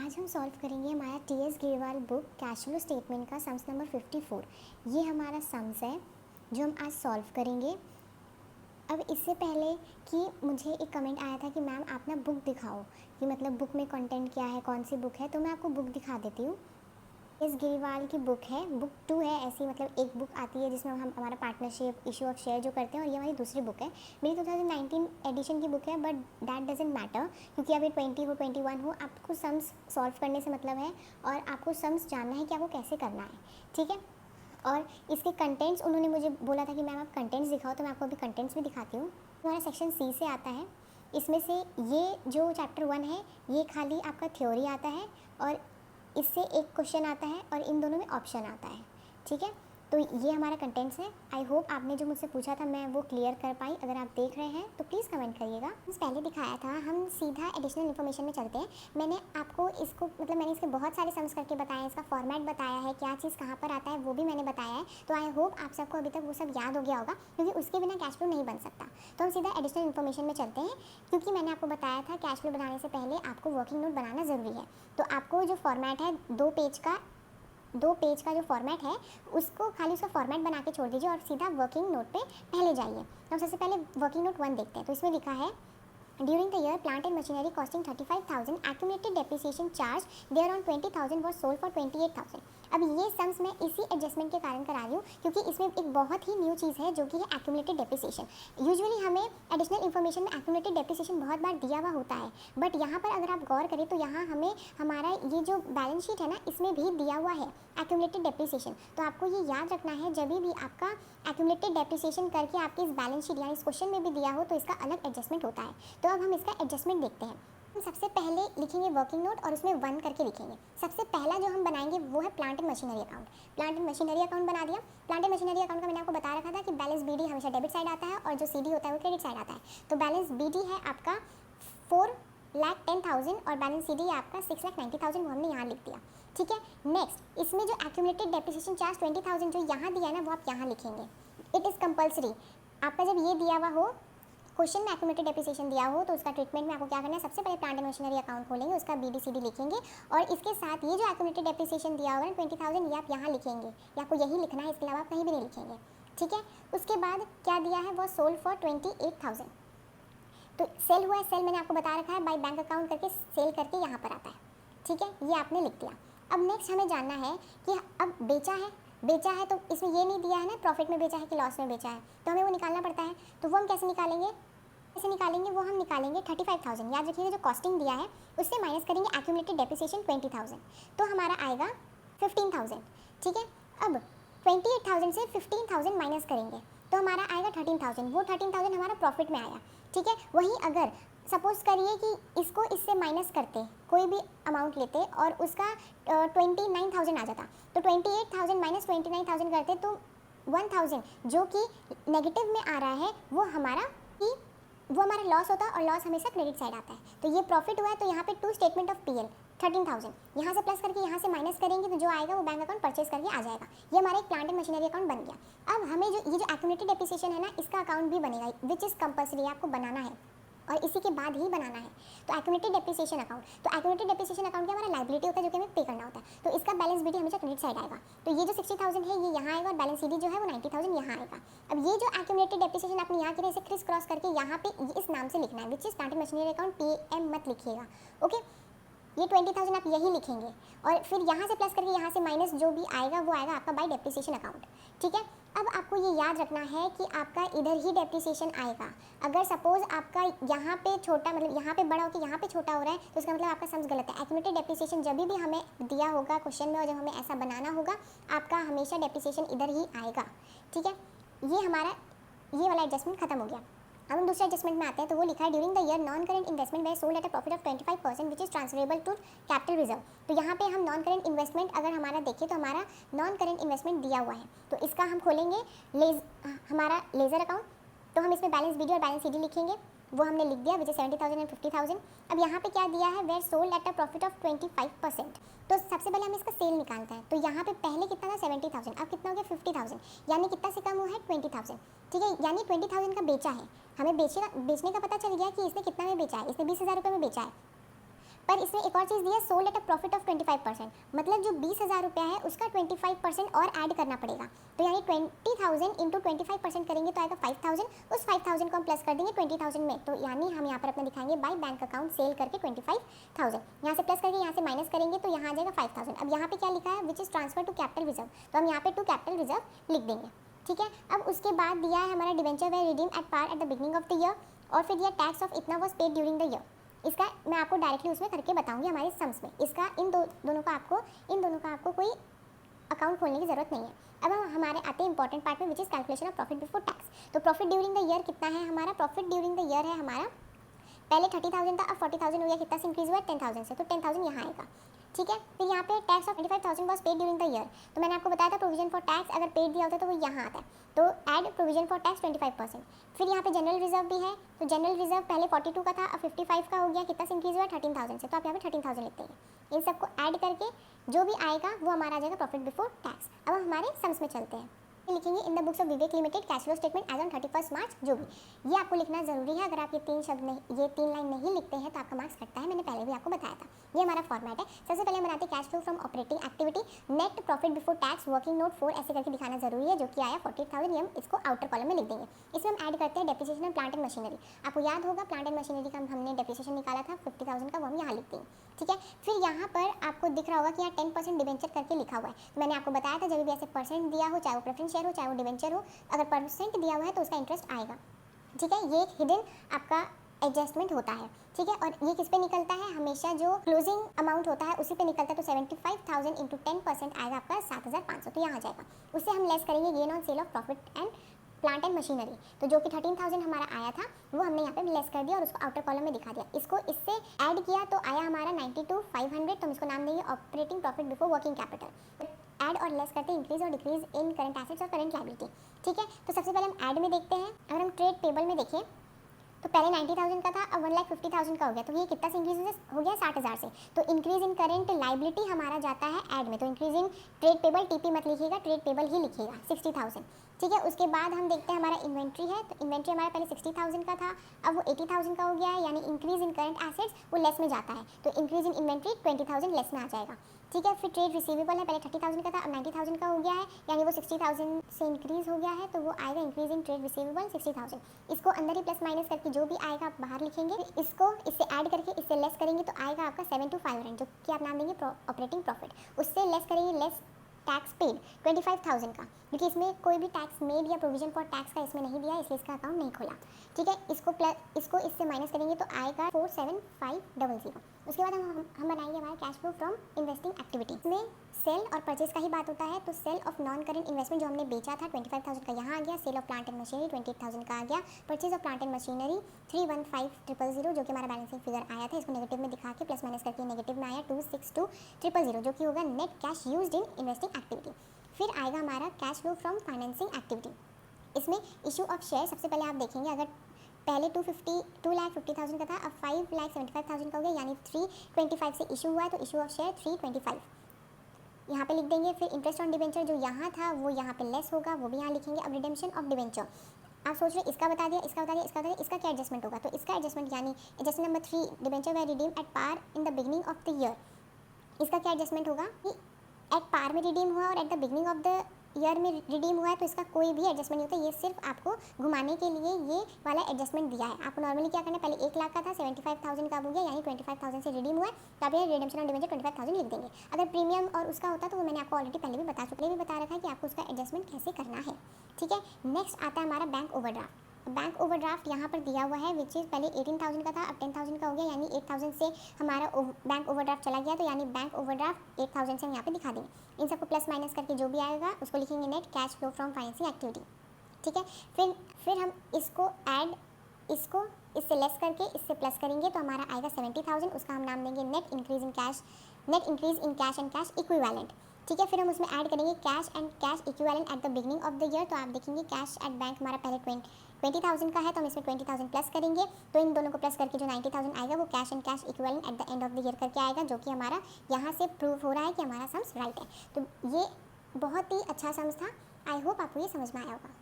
आज हम सॉल्व करेंगे हमारा T.S.. Grewal book cash flow statement का सम्स नंबर 54। ये हमारा सम्स है जो हम आज सॉल्व करेंगे। अब इससे पहले कि मुझे एक कमेंट आया था कि मैम आप ना बुक दिखाओ कि मतलब बुक में कंटेंट क्या है, कौन सी बुक है, तो मैं आपको बुक दिखा देती हूँ। इस ग्रेवाल की बुक है, बुक 2 है। ऐसी मतलब एक बुक आती है जिसमें हम हमारा पार्टनरशिप इशू ऑफ शेयर जो करते हैं, और ये हमारी दूसरी बुक है। मेरी 2019 एडिशन की बुक है, बट दैट डजेंट मैटर क्योंकि अभी 20 हो 21 हो, आपको सम्स सॉल्व करने से मतलब है और आपको सम्स जानना है कि आपको कैसे करना है, ठीक है। और इसके कंटेंट्स उन्होंने मुझे बोला था कि मैम आप कंटेंट्स दिखाओ, तो मैं आपको अभी कंटेंट्स भी दिखाती हूँ। हमारा सेक्शन सी से आता है। इसमें से ये जो चैप्टर 1 है ये खाली आपका थ्योरी आता है और इससे एक क्वेश्चन आता है और इन दोनों में ऑप्शन आता है, ठीक है। तो ये हमारा कंटेंट्स है। आई होप आपने जो मुझसे पूछा था मैं वो क्लियर कर पाई। अगर आप देख रहे हैं तो प्लीज़ कमेंट करिएगा। पहले दिखाया था, हम सीधा एडिशनल इन्फॉर्मेशन में चलते हैं। मैंने आपको इसको मतलब मैंने इसके बहुत सारे सम्स करके बताया है, इसका फॉर्मेट बताया है, क्या चीज़ कहाँ पर आता है वो भी मैंने बताया है। तो आई होप आप सबको अभी तक वो सब याद हो गया होगा, क्योंकि उसके बिना कैश फ्लो नहीं बन सकता। तो हम सीधा एडिशनल इन्फॉर्मेशन में चलते हैं, क्योंकि मैंने आपको बताया था कैश फ्लो बनाने से पहले आपको वर्किंग नोट बनाना ज़रूरी है। तो आपको जो फॉर्मेट है 2 पेज का जो फॉर्मेट है उसको खाली उसका फॉर्मेट बना के छोड़ दीजिए और सीधा वर्किंग नोट पे पहले जाइए। तो हम सबसे पहले वर्किंग नोट 1 देखते हैं। तो इसमें लिखा है during the year plant and machinery costing 35,000 accumulated depreciation charge there on 20,000 was sold for 28,000। अब ये सम्स मैं इसी एडजस्टमेंट के कारण करा रही हूँ, क्योंकि इसमें एक बहुत ही न्यू चीज़ है जो कि है एक्यूमुलेटेड डेप्रिसिएशन। यूजुअली हमें एडिशनल इन्फॉर्मेशन में एक्यूमुलेटेड डेप्रिसिएशन बहुत बार दिया हुआ होता है, बट यहाँ पर अगर आप गौर करें तो यहाँ हमें हमारा ये जो बैलेंस शीट है ना, इसमें भी दिया हुआ है एक्यूमुलेटेड डेप्रिसिएशन। तो आपको ये याद रखना है, जब भी आपका एक्यूमुलेटेड डेप्रिसिएशन करके आपकी इस बैलेंस शीट यानी इस क्वेश्चन में भी दिया हो तो इसका अलग एडजस्टमेंट होता है। तो अब हम इसका एडजस्टमेंट देखते हैं। हम सबसे पहले लिखेंगे वर्किंग नोट और उसमें 1 करके लिखेंगे। सबसे पहला जो हम बनाएंगे वो है plant and machinery account. Plant and machinery account बना दिया। प्लांट एंड मशीनरी अकाउंट का मैंने आपको बता रखा था कि बैलेंस बीडी हमेशा डेबिट साइड आता है और जो सीडी होता है वो क्रेडिट साइड आता है। तो बैलेंस बीडी है आपका 4,10,000 और बैलेंस सीडी है आपका 6,90,000, वो हमने यहाँ लिख दिया, ठीक है। नेक्स्ट इसमें जो एक्यूमुलेटेड डेप्रिसिएशन चार्ज 20,000 जो यहाँ दिया है ना, वो आप यहाँ लिखेंगे। It is compulsory. आपका जब ये दिया हुआ हो, क्वेश्चन में एक्यूमुलेटेड डेप्रिसिएशन दिया हो, तो उसका ट्रीटमेंट में आपको क्या करना है, सबसे पहले प्लांट एंड मशीनरी अकाउंट खोलेंगे, उसका BD/CD लिखेंगे और इसके साथ ये जो एक्यूमुलेटेड डेप्रिसिएशन दिया होगा ना 20,000, ये आप यहाँ लिखेंगे। ये आपको यही लिखना है, इसके अलावा आप कहीं भी नहीं लिखेंगे, ठीक है। उसके बाद क्या दिया है, वो सोल्ड फॉर 28,000। तो सेल हुआ है, सेल मैंने आपको बता रखा है बाय बैंक अकाउंट करके सेल करके यहाँ पर आता है, ठीक है। ये आपने लिख दिया। अब नेक्स्ट हमें जानना है कि अब बेचा है तो इसमें ये नहीं दिया है ना प्रॉफिट में बेचा है कि लॉस में बेचा है, तो हमें वो निकालना पड़ता है। तो वो हम कैसे निकालेंगे, वो हम निकालेंगे 35,000। याद रखिएगा जो कॉस्टिंग दिया है उससे माइनस करेंगे एक्यूमुलेटेड डेप्रिसिएशन 20,000, तो हमारा आएगा 15,000, ठीक है। अब 28,000 से 15,000 माइनस करेंगे तो हमारा आएगा 13,000। वो 13,000 हमारा प्रॉफिट में आया, ठीक है। वहीं अगर सपोज करिए कि इसको इससे माइनस करते, कोई भी अमाउंट लेते और उसका 29,000 आ जाता, तो 28,000 माइनस 29,000 करते तो 1,000 जो कि नेगेटिव में आ रहा है वो हमारा लॉस होता है, और लॉस हमेशा क्रेडिट साइड आता है। तो ये प्रॉफिट हुआ है, तो यहाँ पे टू स्टेटमेंट ऑफ PL 13,000 यहाँ से प्लस करके यहाँ से माइनस करेंगे तो जो आएगा वो बैंक अकाउंट परचेज करके आ जाएगा। ये हमारा एक प्लांट एंड मशीनरी अकाउंट बन गया। अब हमें जो ये जो एक्यूमुलेटेड डेप्रिसिएशन है ना, इसका अकाउंट भी बनेगा, विच इज़ कंपल्सरी, आपको बनाना है और इसी के बाद ही बनाना है। तो एक्यूमुलेटेड डेप्रिसिएशन अकाउंट, तो एक्यूमुलेटेड डेप्रिसिएशन अकाउंट क्या हमारा लायबिलिटी होता है जो कि हमें पे करना होता है। तो इसका बैलेंस बीडी हमेशा क्रेडिट साइड आएगा। तो ये जो 60,000 है ये यहाँ आएगा और बैलेंस सीडी जो है वो 90,000 यहाँ आएगा। अब ये जो एक्यूमुलेटेड डेप्रिसिएशन आपने यहाँ किया, इसे क्रिस क्रॉस करके यहाँ पे इस नाम से लिखना है, which is plant and machinery account, PM मत लिखिएगा, ओके। ये 20,000 आप यही लिखेंगे और फिर यहाँ से प्लस करके यहाँ से माइनस जो भी आएगा वो आएगा आपका बाय डेप्रिसिएशन अकाउंट, ठीक है। अब आपको ये याद रखना है कि आपका इधर ही डेप्रिसिएशन आएगा। अगर सपोज आपका यहाँ पे छोटा मतलब यहाँ पे बड़ा होकर यहाँ पे छोटा हो रहा है तो इसका मतलब आपका सम्स गलत है। एक्यूमुलेटेड डेप्रिसिएशन जब भी हमें दिया होगा क्वेश्चन में और जब हमें ऐसा बनाना होगा, आपका हमेशा डेप्रिसिएशन इधर ही आएगा, ठीक है। ये हमारा ये वाला एडजस्टमेंट खत्म हो गया। अब हम दूसरे एडजस्टमेंट में आते हैं। तो वो लिखा है during the year non current investment were sold at a profit of 25% which is transferable to capital reserve. तो यहाँ पे हम नॉन करेंट इन्वेस्टमेंट अगर हमारा देखें तो हमारा नॉन करेंट इन्वेस्टमेंट दिया हुआ है, तो इसका हम खोलेंगे हमारा लेजर अकाउंट। तो हम इसमें बैलेंस बीडी और बैलेंस सीडी लिखेंगे, वो हमने लिख दिया विच इज 70,000 एंड 50,000। अब यहाँ पे क्या दिया है, were sold at a profit of 25%। तो सबसे पहले हमें इसका सेल निकालता है। तो यहाँ पे पहले कितना था 70,000, अब कितना हो गया 50,000, यानी कितना से कम हुआ है 20,000, ठीक है। यानी 20,000 का बेचा है, हमें बेचने का पता चल गया कि इसने कितना में बेचा है, इसने 20,000 रुपये में बेचा है। पर इसमें एक और चीज़ दी है, sold at a profit of 25%, मतलब जो 20,000 रुपया है उसका 25% और ऐड करना पड़ेगा। तो यानी 20,000 इंटू 25% करेंगे तो आएगा 5,000, उस 5,000 को हम प्लस कर देंगे 20,000 में, तो यानी हम यहाँ पर अपना दिखाएंगे बाय बैंक अकाउंट सेल करके 25,000, यहाँ से प्लस करके यहाँ से माइनस करेंगे तो यहाँ आ जाएगा 5,000। अब यहाँ पे क्या लिखा है, which is transfer to capital reserve, तो हम यहाँ पे टू कैपिटल रिजर्व लिख देंगे, ठीक है। अब उसके बाद दिया है हमारा debenture were redeem at par at the beginning of the year, और फिर दिया टैक्स ऑफ इतना was paid during the year. इसका मैं आपको डायरेक्टली उसमें करके बताऊंगी हमारे सम्स में, इसका इन दोनों का आपको कोई अकाउंट खोलने की जरूरत नहीं है। अब हम हमारे आते हैं इंपॉर्टेंट पार्ट में, which is calculation of profit before tax. तो प्रॉफिट ड्यूरिंग द ईयर कितना है हमारा, प्रॉफिट ड्यूरिंग द ईयर है हमारा, पहले 30,000 था, अब 40,000 हो गया, कितना से इंक्रीज हुआ 10,000 से, तो 10,000 यहाँ आएगा, ठीक है। फिर यहाँ पे tax of 25,000 was paid during the year, तो मैंने आपको बताया था प्रोविजन फॉर टैक्स अगर पेड दिया होता है तो वो यहाँ आता है, तो ऐड प्रोविजन फॉर टैक्स 25%। फिर यहाँ पे जनरल रिजर्व भी है, तो जनरल रिजर्व पहले 42 का था, अब 55 का हो गया, कितना से इंक्रीज हुआ 13,000 से, तो आप यहाँ पे 13,000 लिखते हैं। इन सबको ऐड करके जो भी आएगा वो हमारा आ जाएगा प्रॉफिट बिफोर टैक्स। अब हम हमारे सम्स में चलते हैं, लिखेंगे in the books of Vivek limited cash flow statement as on 31 March, जो भी ये आपको लिखना जरूरी है। अगर आप ये 3 लाइन नहीं लिखते हैं तो आपका मार्क्स कटता है, मैंने पहले भी आपको बताया था। ये हमारा फॉर्मेट है। सबसे पहले हम बनाते हैं cash flow from operating activity, net profit before tax working note 4 ऐसे करके दिखाना जरूरी है, जो कि आया 40,000, ये हम इसको आउटर कॉलम में लिख देंगे। इसमें हम ऐड करते हैं depreciation on plant and machinery. आपको याद होगा प्लांट एंड मशीनरी का हमने डेप्रिसिएशन निकाला था 50,000 का, वो हम यहाँ लिखते हैं, ठीक है। फिर यहाँ पर आपको दिख रहा होगा कि यहाँ 10% डिवेंचर करके लिखा हुआ है, तो मैंने आपको बताया था जब भी ऐसे परसेंट दिया हो, चाहे वो प्रेफरेंस शेयर हो चाहे वो डिवेंचर हो, अगर परसेंट दिया हुआ है तो उसका इंटरेस्ट आएगा, ठीक है। ये एक हिडन आपका एडजस्टमेंट होता है, ठीक है। और ये किस पे निकलता है, हमेशा जो क्लोजिंग अमाउंट होता है उसी पे निकलता है, तो 75,000 इंटू 10% आएगा आपका 7,500, तो यहाँ आ जाएगा। उससे हम लेस करेंगे gain on sale of profit and plant and machinery, तो जो कि 13,000 हमारा आया था वो हमने यहाँ पे लेस कर दिया और उसको आउटर कॉलम में दिखा दिया। इसको इससे ऐड किया तो आया हमारा 92,500, तो हम इसको नाम देंगे operating profit before working capital. Add और लेस करते हैं इंक्रीज और डिक्रीज इन करंट एसेट्स और करंट लायबिलिटी, ठीक है। तो सबसे पहले हम ऐड में देखते हैं, अगर हम ट्रेड पेबल में देखें तो पहले 90,000 का था, अब 1,50,000 का हो गया, तो ये कितना से इंक्रीज हो गया 60,000 से, तो इंक्रीज इन करंट लायबिलिटी हमारा जाता है ऐड में, तो increase in trade payable, TP मत लिखिएगा, ट्रेड पेबल ही लिखिएगा 60,000, ठीक है। उसके बाद हम देखते हैं हमारा इन्वेंट्री है, तो इन्वेंट्री हमारा पहले 60,000 का था, अब वो 80,000 का हो गया है, यानी इंक्रीज इन करंट एसेट्स वो लेस में जाता है, तो इंक्रीज इन इन्वेंट्री 20,000 लेस में आ जाएगा, ठीक है। फिर ट्रेड रिसीवेबल है, पहले 30,000 का था, अब 90,000 का हो गया है, यानी वो 60,000 से इंक्रीज हो गया है, तो वो आएगा इंक्रीज इन ट्रेड रिसीवेबल 60,000। इसको अंदर ही प्लस माइनस करके जो भी आएगा आप बाहर लिखेंगे, इसको इससे ऐड करके इससे लेस करेंगे तो आएगा आपका 7,500, जो कि आप नाम देंगे ऑपरेटिंग प्रॉफिट। उससे लेस करेंगे लेस टैक्स पेड 25,000 का, क्योंकि इसमें कोई भी टैक्स मेड या प्रोविजन फॉर टैक्स का इसमें नहीं दिया, इसलिए इसका अकाउंट नहीं खोला, ठीक है। इसको इससे माइनस करेंगे तो आएगा 47500। उसके बाद हम बनाएंगे हमारा cash flow from investing activity. इसमें सेल और परचेज का ही बात होता है, तो sale of non current investment जो हमने बेचा था 25,000 का यहाँ आ गया, sale of plant and machinery 28,000 का आ गया, purchase of plant and machinery 315,000 जो कि हमारा बैलेंसिंग फिगर आया था, इसको नेगेटिव में दिखा के प्लस माइनस करके नेगेटिव में आया 262,000 जो कि होगा net cash used in investing activity. फिर आएगा हमारा cash flow from financing activity. इसमें इशू ऑफ शेयर सबसे पहले आप देखेंगे, अगर पहले 2,50,000 का था, अब 5,75,000 का हो गया, यानी 325 से इशू हुआ है, तो इशू ऑफ शेयर 325 यहाँ पे लिख देंगे। फिर इंटरेस्ट ऑन डिवेंचर जो यहाँ था वो यहाँ पे लेस होगा, वो भी यहाँ लिखेंगे। अब रिडेम्पशन ऑफ डिवेंचर आप सोच रहे इसका बता दिया, इसका बता दिया, इसका बता दिया, इसका क्या एडजस्टमेंट होगा, तो इसका एडजस्टमेंट यानी adjustment number 3 debenture were redeem at par in the beginning of the year, इसका क्या एडजस्टमेंट होगा कि एट पार में रिडीम हुआ और eight the beginning of the year में रिडीम हुआ है, तो इसका कोई भी एडजस्टमेंट नहीं होता, ये सिर्फ आपको घुमाने के लिए ये वाला एडजस्टमेंट दिया है। आपको नॉर्मली क्या करना है, पहले 1 लाख का था 75,000 का हो गया, यानी 25,000 से रिडीम हुआ है, तो आप ये रिडेम्पशन ऑन डिवेंचर 25,000 लिख देंगे। अगर प्रीमियम और उसका होता तो वो मैंने आपको ऑलरेडी पहले भी बता रखा है कि आपको उसका एडजस्टमेंट कैसे करना है, ठीक है। नेक्स्ट आता है हमारा बैंक ओवरड्राफ्ट। बैंक ओवरड्राफ्ट यहाँ पर दिया हुआ है, विच इज़ पहले 18,000 का था, अब 10,000 का हो गया, यानी 8,000 से हमारा बैंक ओवरड्राफ्ट चला गया, तो यानी बैंक ओवरड्राफ्ट 8,000 से हम यहाँ पे दिखा देंगे। इन सबको प्लस माइनस करके जो भी आएगा उसको लिखेंगे net cash flow from financing activity, ठीक है। फिर हम इसको इससे लेस करके इससे प्लस करेंगे तो हमारा आएगा 70,000, उसका हम नाम देंगे net increase in cash and cash equivalent, ठीक है। फिर हम उसमें ऐड करेंगे cash and cash equivalent eight the beginning of the year, तो आप देखेंगे कैश एट बैंक हमारा पहले 20,000 का है, तो हम इसमें 20,000 प्लस करेंगे, तो इन दोनों को प्लस करके जो 90,000 आएगा वो cash and cash equivalent at the end of the year करके आएगा, जो कि हमारा यहाँ से प्रूव हो रहा है कि हमारा सम्स राइट है। तो ये बहुत ही अच्छा सम्स था, आई होप आपको ये समझ में आया होगा।